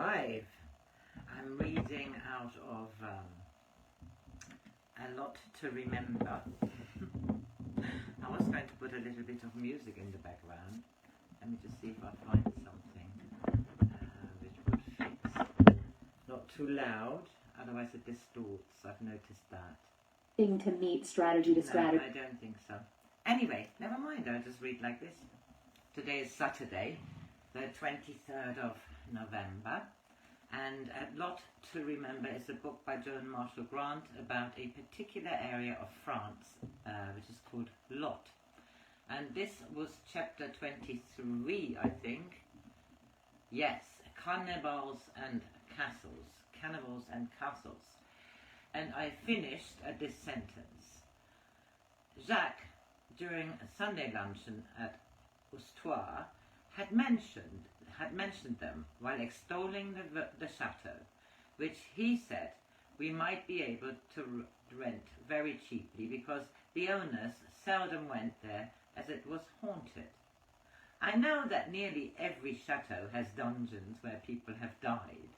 5. I'm reading out of A Lot to Remember. I was going to put a little bit of music in the background. Let me just see if I find something which would fit. Not too loud, otherwise it distorts. I've noticed that. Thing to meet strategy to strategy. No, I don't think so. Anyway, never mind. I'll just read like this. Today is Saturday, the 23rd of November, and A Lot to Remember is a book by Joan Marshall Grant about a particular area of France, which is called Lot. And this was chapter 23, I think. Yes, Cannibals and Castles. Cannibals and Castles. And I finished at this sentence. Jacques, during a Sunday luncheon at Oustoir, had mentioned them while extolling the chateau, which he said we might be able to rent very cheaply because the owners seldom went there as it was haunted. I know that nearly every chateau has dungeons where people have died,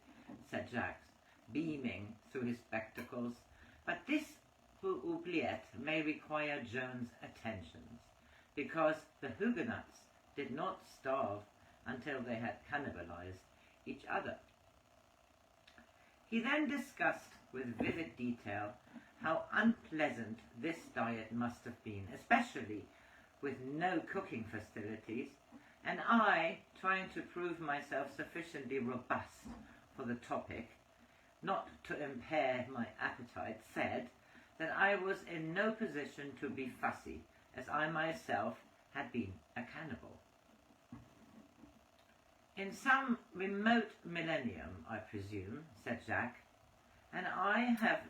said Jacques, beaming through his spectacles, but this oubliette may require Joan's attentions, because the Huguenots did not starve until they had cannibalized each other. He then discussed with vivid detail how unpleasant this diet must have been, especially with no cooking facilities, and I, trying to prove myself sufficiently robust for the topic, not to impair my appetite, said that I was in no position to be fussy, as I myself had been a cannibal. In some remote millennium, I presume, said Jacques, and I have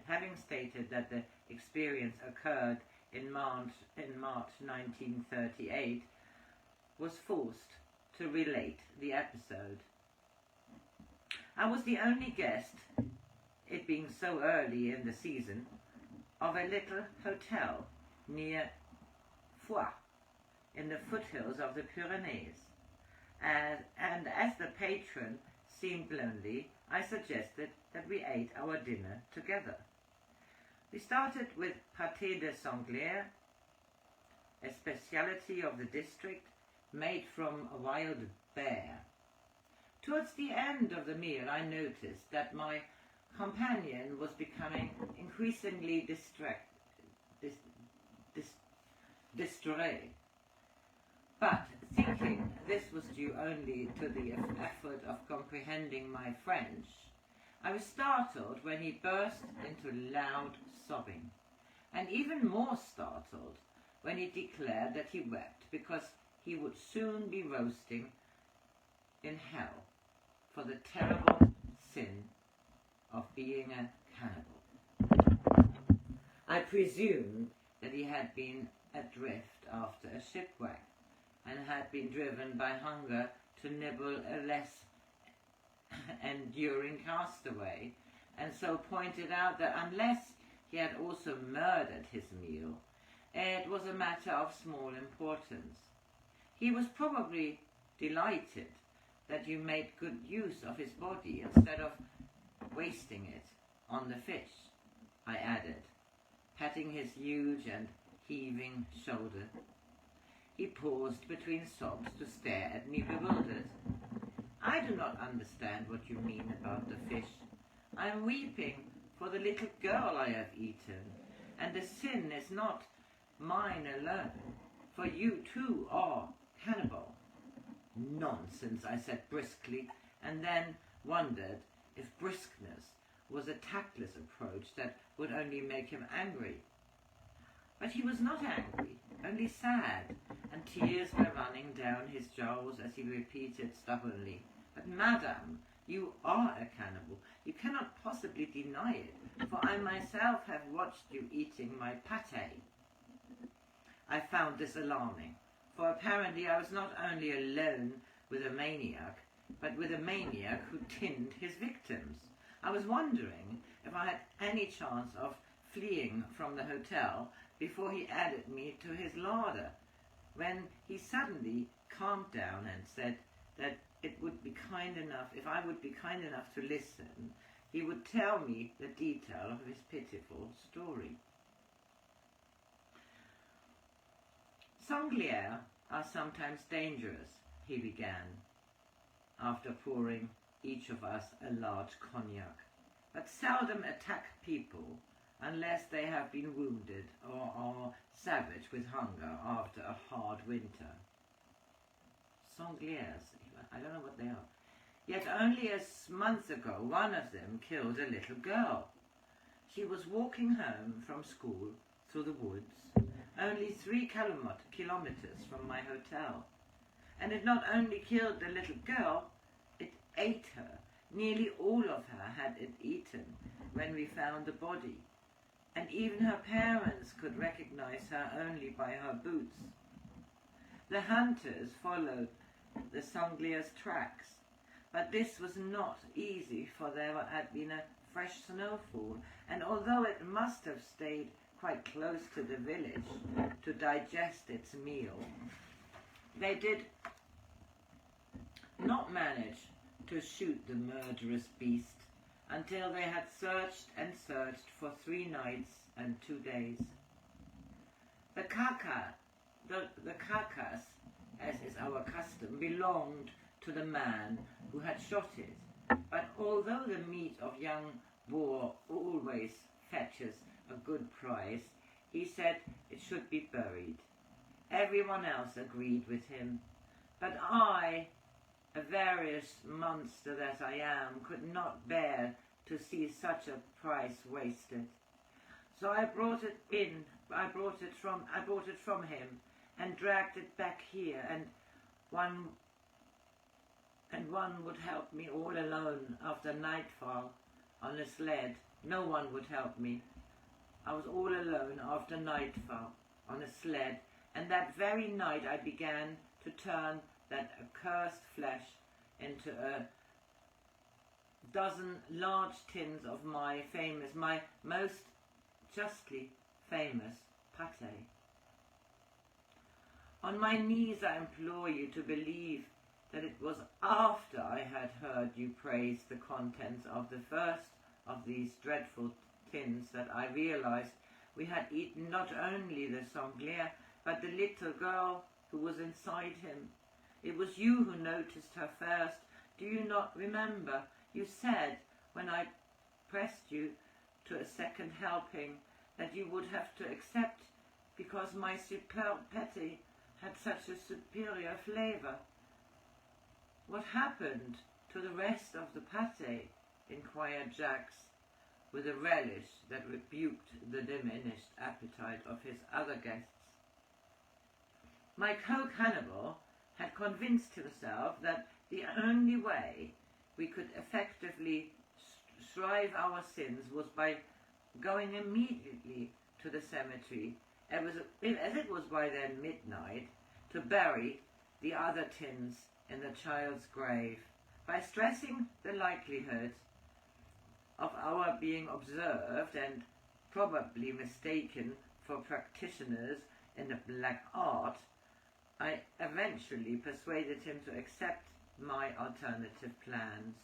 having stated that the experience occurred in March 1938, was forced to relate the episode. I was the only guest, it being so early in the season, of a little hotel near Foix, in the foothills of the Pyrenees. And as the patron seemed lonely, I suggested that we ate our dinner together. We started with pâté de sanglier, a speciality of the district made from a wild bear. Towards the end of the meal, I noticed that my companion was becoming increasingly distraught. But thinking this was due only to the effort of comprehending my French, I was startled when he burst into loud sobbing, and even more startled when he declared that he wept because he would soon be roasting in hell for the terrible sin of being a cannibal. I presumed that he had been adrift after a shipwreck and had been driven by hunger to nibble a less enduring castaway, and so pointed out that unless he had also murdered his meal, it was a matter of small importance. He was probably delighted that you made good use of his body instead of wasting it on the fish, I added, patting his huge and heaving shoulder. He paused between sobs to stare at me bewildered. I do not understand what you mean about the fish. I am weeping for the little girl I have eaten, and the sin is not mine alone, for you too are cannibal. Nonsense, I said briskly, and then wondered if briskness was a tactless approach that would only make him angry. But he was not angry, only sad, and tears were running down his jowls as he repeated stubbornly, "But madam, you are a cannibal. You cannot possibly deny it, for I myself have watched you eating my pâté." I found this alarming, for apparently I was not only alone with a maniac, but with a maniac who tinned his victims. I was wondering if I had any chance of fleeing from the hotel before he added me to his larder, when he suddenly calmed down and said that it would be kind enough, if I would be kind enough to listen, he would tell me the detail of his pitiful story. Sangliers are sometimes dangerous, he began, after pouring each of us a large cognac, but seldom attack people unless they have been wounded or are savage with hunger after a hard winter. Sangliers, I don't know what they are. Yet only a month ago one of them killed a little girl. She was walking home from school through the woods, only 3 kilometers from my hotel. And it not only killed the little girl, it ate her. Nearly all of her had it eaten when we found the body. And even her parents could recognize her only by her boots. The hunters followed the Sanglier's tracks, but this was not easy, for there had been a fresh snowfall, and although it must have stayed quite close to the village to digest its meal, they did not manage to shoot the murderous beast until they had searched and searched for 3 nights and 2 days. The carcass, as is our custom, belonged to the man who had shot it, but although the meat of young boar always fetches a good price, he said it should be buried. Everyone else agreed with him, but I, a various monster that I am, could not bear to see such a price wasted. So I brought it from him and dragged it back here, and one would help me all alone after nightfall on a sled. No one would help me. I was all alone after nightfall on a sled, and that very night I began to turn that accursed flesh into a dozen large tins of my most justly famous pâté. On my knees I implore you to believe that it was after I had heard you praise the contents of the first of these dreadful tins that I realized we had eaten not only the sanglier, but the little girl who was inside him. It was you who noticed her first. Do you not remember? You said, when I pressed you to a second helping, that you would have to accept because my superb pâté had such a superior flavor. What happened to the rest of the pâté? Inquired Jacques, with a relish that rebuked the diminished appetite of his other guests. My co-cannibal had convinced himself that the only way we could effectively shrive our sins was by going immediately to the cemetery, as it was by then midnight, to bury the other tins in the child's grave, by stressing the likelihood of our being observed and probably mistaken for practitioners in the black art. I eventually persuaded him to accept my alternative plans,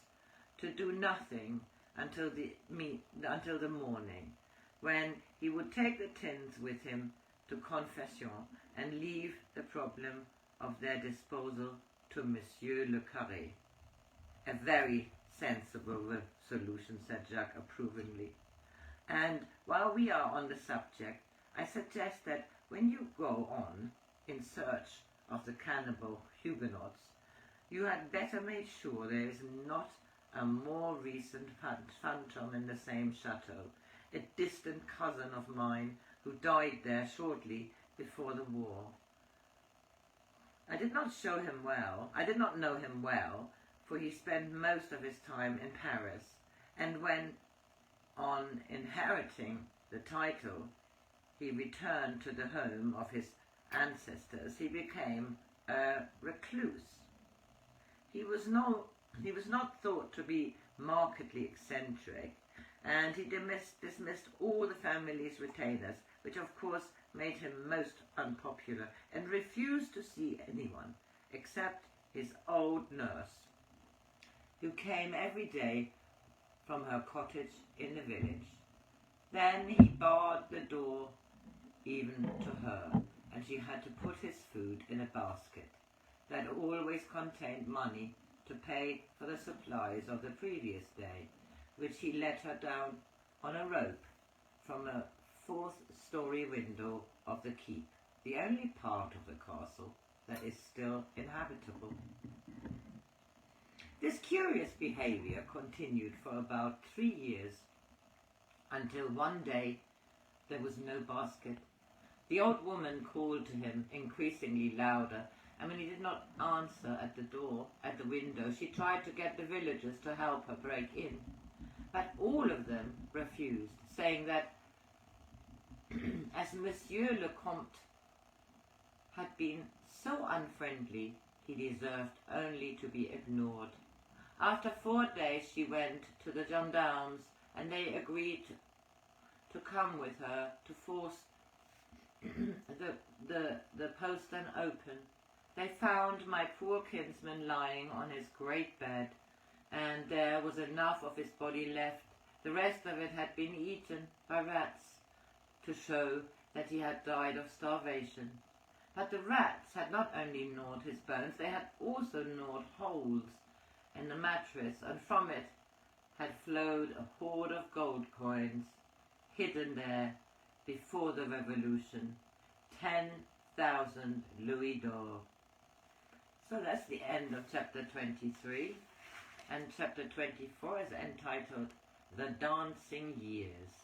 to do nothing until the morning, when he would take the tins with him to confession and leave the problem of their disposal to Monsieur le Curé. A very sensible solution, said Jacques approvingly. And while we are on the subject, I suggest that when you go on in search of the cannibal Huguenots, you had better make sure there is not a more recent phantom in the same chateau, a distant cousin of mine who died there shortly before the war. I did not know him well, for he spent most of his time in Paris, and when, on inheriting the title, he returned to the home of his ancestors, he became a recluse. He was not thought to be markedly eccentric, and he dismissed all the family's retainers, which of course made him most unpopular, and refused to see anyone except his old nurse, who came every day from her cottage in the village. Then he barred the door even to her, and she had to put his food in a basket that always contained money to pay for the supplies of the previous day, which he let her down on a rope from a fourth-story window of the keep, the only part of the castle that is still inhabitable. This curious behaviour continued for about 3 years, until one day there was no basket. The old woman called to him increasingly louder, and when he did not answer at the door, at the window, she tried to get the villagers to help her break in. But all of them refused, saying that as Monsieur le Comte had been so unfriendly, he deserved only to be ignored. After 4 days she went to the gendarmes, and they agreed to come with her to force the postern open. They found my poor kinsman lying on his great bed, and there was enough of his body left. The rest of it had been eaten by rats, to show that he had died of starvation. But the rats had not only gnawed his bones, they had also gnawed holes in the mattress, and from it had flowed a hoard of gold coins, hidden there before the Revolution, 10,000 louis d'or. So that's the end of chapter 23, and chapter 24 is entitled The Dancing Years.